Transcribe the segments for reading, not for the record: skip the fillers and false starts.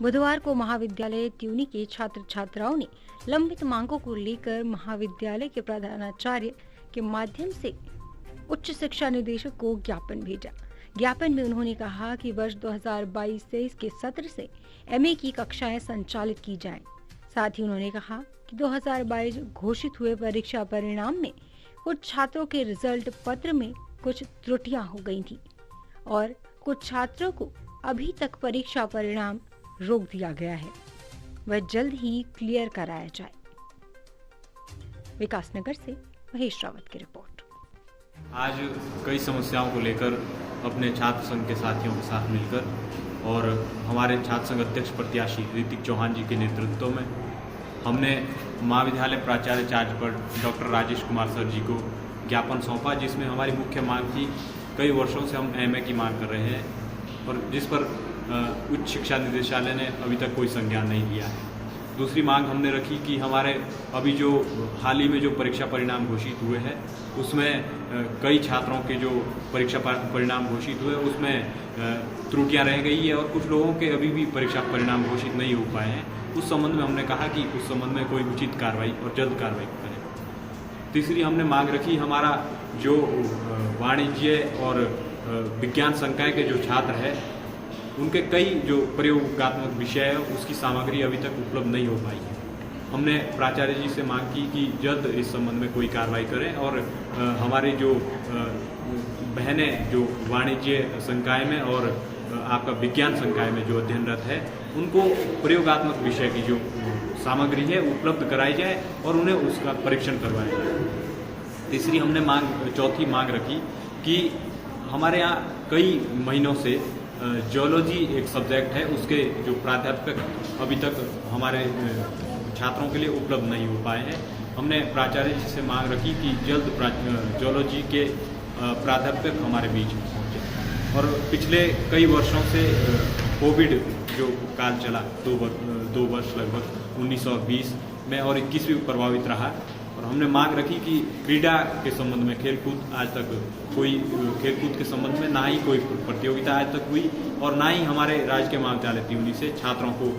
बुधवार को महाविद्यालय त्यूनी के छात्र छात्राओं ने लंबित मांगों को लेकर महाविद्यालय के प्रधानाचार्य के माध्यम से उच्च शिक्षा निदेशक को ज्ञापन भेजा। ज्ञापन में उन्होंने कहा कि वर्ष 2022-23 के सत्र से एमए की कक्षाएं संचालित की जाएं। साथ ही उन्होंने कहा कि 2022 घोषित हुए परीक्षा परिणाम में कुछ छात्रों के रिजल्ट पत्र में कुछ त्रुटियां हो गई थी और कुछ छात्रों को अभी तक परीक्षा परिणाम रोक दिया गया है, वह जल्द ही क्लियर कराया जाए। विकासनगर से महेश रावत की रिपोर्ट। आज कई समस्याओं को लेकर अपने छात्र संघ के साथियों के साथ मिलकर और हमारे छात्र संघ अध्यक्ष प्रत्याशी ऋतिक चौहान जी के नेतृत्व में हमने महाविद्यालय प्राचार्य चार्ज पर डॉक्टर राजेश कुमार सर जी को ज्ञापन सौंपा, जिसमें हमारी मुख्य मांग थी। कई वर्षों से हम एमए की मांग कर रहे हैं और जिस पर उच्च शिक्षा निदेशालय ने अभी तक कोई संज्ञान नहीं लिया है। दूसरी मांग हमने रखी कि हमारे अभी जो हाल ही में जो परीक्षा परिणाम घोषित हुए हैं उसमें कई छात्रों के जो परीक्षा परिणाम घोषित हुए उसमें त्रुटियां रह गई है और कुछ लोगों के अभी भी परीक्षा परिणाम घोषित नहीं हो पाए हैं। उस संबंध में हमने कहा कि उस संबंध में कोई उचित कार्रवाई और जल्द कार्रवाई करें। तीसरी हमने मांग रखी, हमारा जो वाणिज्य और विज्ञान संकाय के जो छात्र हैं उनके कई जो प्रयोगात्मक विषय है उसकी सामग्री अभी तक उपलब्ध नहीं हो पाई है। हमने प्राचार्य जी से मांग की कि जल्द इस संबंध में कोई कार्रवाई करें और हमारे जो बहनें जो वाणिज्य संकाय में और आपका विज्ञान संकाय में जो अध्ययनरत है उनको प्रयोगात्मक विषय की जो सामग्री है उपलब्ध कराई जाए और उन्हें उसका परीक्षण करवाया जाए। तीसरी हमने चौथी मांग रखी कि हमारे यहाँ कई महीनों से जियोलॉजी एक सब्जेक्ट है, उसके जो प्राध्यापक अभी तक हमारे छात्रों के लिए उपलब्ध नहीं हो पाए हैं। हमने प्राचार्य जी से मांग रखी कि जल्द जियोलॉजी के प्राध्यापक हमारे बीच में पहुँचे। और पिछले कई वर्षों से कोविड जो काल चला, दो वर्ष लगभग 19 और 20 में और 21 भी प्रभावित रहा और हमने मांग रखी कि क्रीड़ा के संबंध में खेलकूद आज तक कोई खेलकूद के संबंध में ना ही कोई प्रतियोगिता आज तक हुई और ना ही हमारे राजकीय महाविद्यालय त्यूनी से छात्रों को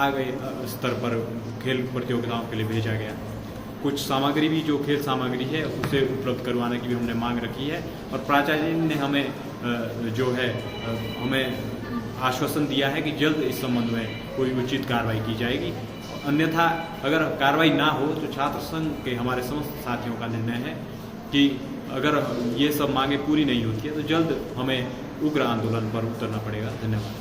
आगे स्तर पर खेल प्रतियोगिताओं के लिए भेजा गया। कुछ सामग्री भी जो खेल सामग्री है उसे उपलब्ध करवाने की भी हमने मांग रखी है और प्राचार्य जी ने हमें आश्वासन दिया है कि जल्द इस संबंध में कोई उचित कार्रवाई की जाएगी। अन्यथा अगर कार्रवाई ना हो तो छात्र संघ के हमारे समस्त साथियों का निर्णय है कि अगर ये सब मांगे पूरी नहीं होती है तो जल्द हमें उग्र आंदोलन पर उतरना पड़ेगा। धन्यवाद।